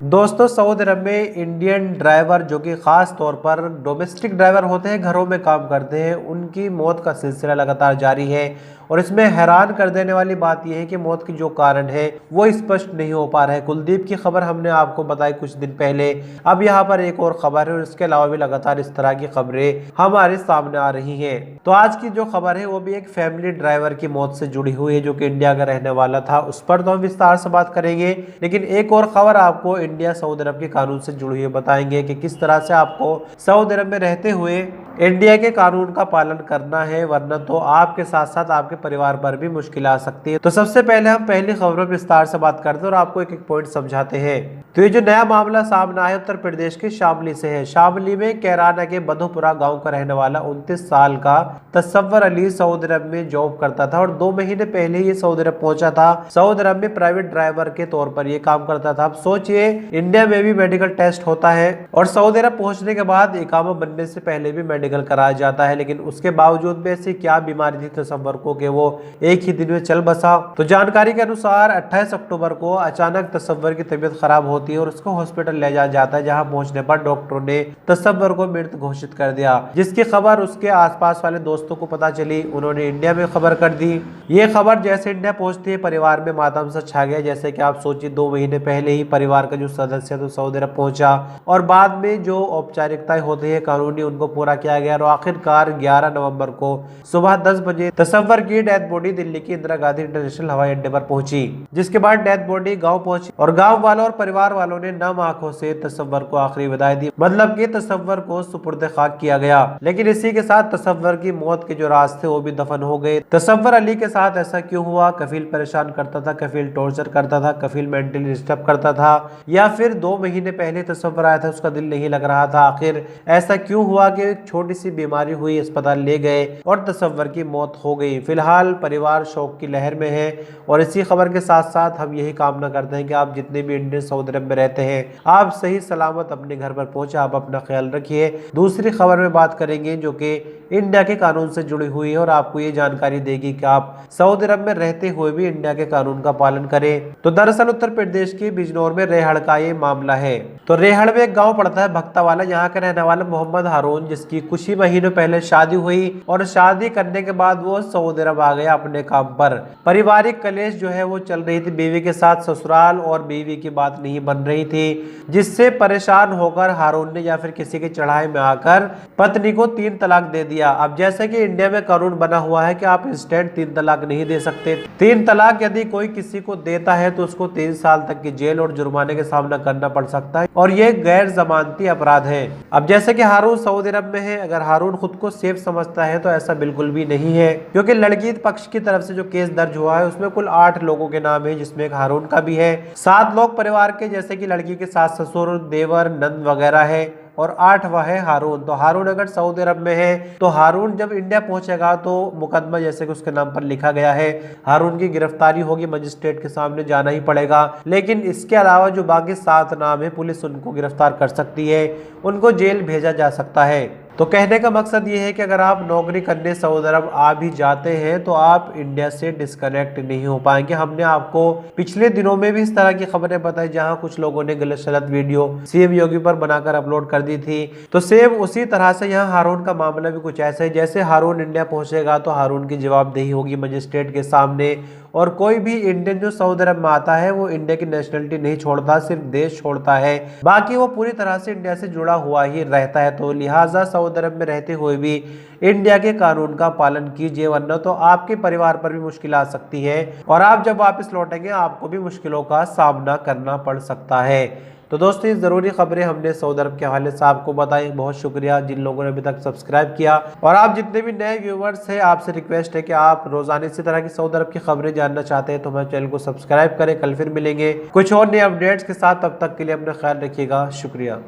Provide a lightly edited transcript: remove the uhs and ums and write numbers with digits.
दोस्तों, सऊदी अरब में Indian driver जो कि ख़ास तौर पर डोमेस्टिक ड्राइवर होते हैं, घरों में काम करते हैं, उनकी मौत का सिलसिला लगातार जारी है। और इसमें हैरान कर देने वाली बात यह है कि मौत की जो कारण है वो स्पष्ट नहीं हो पा रहा है। कुलदीप की खबर हमने आपको बताई कुछ दिन पहले, अब यहाँ पर एक और खबर है और इसके अलावा भी लगातार इस तरह की खबरें हमारे सामने आ रही हैं। तो आज की जो खबर है वो भी एक फैमिली ड्राइवर की मौत से जुड़ी हुई है जो कि इंडिया का रहने वाला था। उस पर तो हम विस्तार से बात करेंगे, लेकिन एक और खबर आपको इंडिया सऊदी अरब के कानून से जुड़ी हुई बताएंगे कि किस तरह से आपको सऊदी अरब में रहते हुए इंडिया के कानून का पालन करना है, वरना तो आपके साथ साथ आपके परिवार पर भी मुश्किल आ सकती है। तो सबसे पहले हम पहली खबरों पर विस्तार से बात करते हैं और आपको एक एक पॉइंट समझाते हैं। तो ये जो नया मामला सामने आया उत्तर प्रदेश के शामली से है। शामली में कैराना के बधोपुरा गांव का रहने वाला 29 साल का तसव्वर अली सऊदी अरब में जॉब करता था और 2 महीने पहले ये सऊदी अरब पहुंचा था। सऊदी अरब में प्राइवेट ड्राइवर के तौर पर ये काम करता था। अब सोचिए, इंडिया में भी मेडिकल टेस्ट होता है और सऊदी अरब पहुंचने के बाद इकामा बनने से पहले भी मेडिकल कराया जाता है, लेकिन उसके बावजूद भी ऐसी क्या बीमारी थी तसव्वर को कि वो एक ही दिन में चल बसा। तो जानकारी के अनुसार 28 अक्टूबर को अचानक तसव्वर की तबीयत खराब होती है और उसको हॉस्पिटल ले जाया जाता है, जहां पहुंचने पर डॉक्टरों ने तसव्वर को मृत घोषित कर दिया। जिसकी खबर उसके आसपास वाले दोस्तों को पता चली, उन्होंने इंडिया में खबर कर दी। ये खबर जैसे इंडिया पहुंचती है, परिवार में मातम सा छा गया। जैसे कि आप सोचिए, 2 महीने पहले ही परिवार का जो सदस्य तो सऊदी अरब पहुंचा और बाद में जो औपचारिकताएं होती है कानूनी, उनको पूरा किया गया और आखिरकार 11 नवंबर को सुबह 10 बजे तसव्वर की डेथ बॉडी दिल्ली की इंदिरा गांधी इंटरनेशनल हवाई अड्डे पर पहुंची। जिसके बाद डेथ बॉडी गांव पहुंची और गांव वालों और परिवार वालों ने नम आंखों से तसव्वर को आखिरी विदाई दी, मतलब कि तसव्वर को सुपुर्द खाक किया गया। लेकिन इसी के साथ तसव्वर की मौत के जो राज थे वो भी दफन हो गए। तसव्वर अली के साथ ऐसा क्यों हुआ? कफील परेशान करता था, कफील टॉर्चर करता था, कफील मेंटली डिस्टर्ब करता था, या फिर 2 महीने पहले तसव्वर आया था, उसका दिल नहीं लग रहा था? आखिर ऐसा क्यों हुआ कि एक छोटी सी बीमारी हुई, अस्पताल ले गए और तसव्वर की मौत हो गई? फिलहाल परिवार शोक की लहर में है और इसी खबर के साथ साथ हम यही कामना करते हैं कि आप जितने भी इंडियन सऊदी अरब में रहते हैं, आप सही सलामत अपने घर पर पहुंचे। आप अपना ख्याल रखिए। दूसरी खबर में बात करेंगे जो कि इंडिया के कानून से जुड़ी हुई है और आपको ये जानकारी देगी कि आप सऊदी अरब में रहते हुए भी इंडिया के कानून का पालन करें। तो दरअसल उत्तर प्रदेश के बिजनौर में रेहड़ का ये मामला है। तो रेहड़ में एक गाँव पड़ता है भक्तावाला, यहाँ का रहने वाला मोहम्मद हारून, जिसकी कुछ ही महीनों पहले शादी हुई और शादी करने के बाद वो सऊदी अरब आ गया अपने काम पर। पारिवारिक कलेश जो है वो चल रही थी बीवी के साथ, ससुराल और बीवी की बात नहीं बन रही थी, जिससे परेशान होकर हारून ने या फिर किसी के चढ़ाई में आकर पत्नी को 3 तलाक दे दिया। अब जैसे कि इंडिया में कानून बना हुआ है कि आप इंस्टेंट 3 तलाक नहीं दे सकते। 3 तलाक यदि कोई किसी को देता है तो उसको 3 साल तक की जेल और जुर्माने का सामना करना पड़ सकता है और ये गैर जमानती अपराध है। अब जैसे कि हारून सऊदी अरब में है, अगर हारून खुद को सेफ समझता है तो ऐसा बिल्कुल भी नहीं है, क्योंकि लड़की पक्ष की तरफ से जो केस दर्ज हुआ है उसमें कुल 8 लोगों के नाम है, जिसमें एक हारून का भी है। 7 लोग परिवार के, जैसे कि लड़की के सास ससुर, देवर, नंद वगैरह है और 8वां है हारून। तो हारून अगर सऊदी अरब में है तो हारून जब इंडिया पहुंचेगा तो मुकदमा जैसे कि उसके नाम पर लिखा गया है, हारून की गिरफ्तारी होगी, मजिस्ट्रेट के सामने जाना ही पड़ेगा। लेकिन इसके अलावा जो बाकी 7 नाम है, पुलिस उनको गिरफ्तार कर सकती है, उनको जेल भेजा जा सकता है। तो कहने का मकसद ये है कि अगर आप नौकरी करने सऊदी अरब आ भी जाते हैं तो आप इंडिया से डिस्कनेक्ट नहीं हो पाएंगे। हमने आपको पिछले दिनों में भी इस तरह की खबरें बताई, जहां कुछ लोगों ने गलत सलत वीडियो सीएम योगी पर बनाकर अपलोड कर दी थी। तो सेम उसी तरह से यहाँ हारून का मामला भी कुछ ऐसा है। जैसे हारून इंडिया पहुंचेगा तो हारून की जवाबदेही होगी मजिस्ट्रेट के सामने, और कोई भी इंडियन जो सऊदी अरब में आता है वो इंडिया की नेशनलिटी नहीं छोड़ता, सिर्फ देश छोड़ता है, बाकी वो पूरी तरह से इंडिया से जुड़ा हुआ ही रहता है। तो लिहाजा सऊदी अरब में रहते हुए भी इंडिया के कानून का पालन कीजिए, वरना तो आपके परिवार पर भी मुश्किल आ सकती है और आप जब वापस लौटेंगे आपको भी मुश्किलों का सामना करना पड़ सकता है। तो दोस्तों, ये ज़रूरी खबरें हमने सऊदी अरब के हवाले से आपको बताई। बहुत शुक्रिया जिन लोगों ने अभी तक सब्सक्राइब किया, और आप जितने भी नए व्यूवर्स हैं, आपसे रिक्वेस्ट है कि आप रोजाना इसी तरह की सऊदी अरब की खबरें जानना चाहते हैं तो हमारे चैनल को सब्सक्राइब करें। कल फिर मिलेंगे कुछ और नए अपडेट्स के साथ, तब तक के लिए अपना ख्याल रखिएगा। शुक्रिया।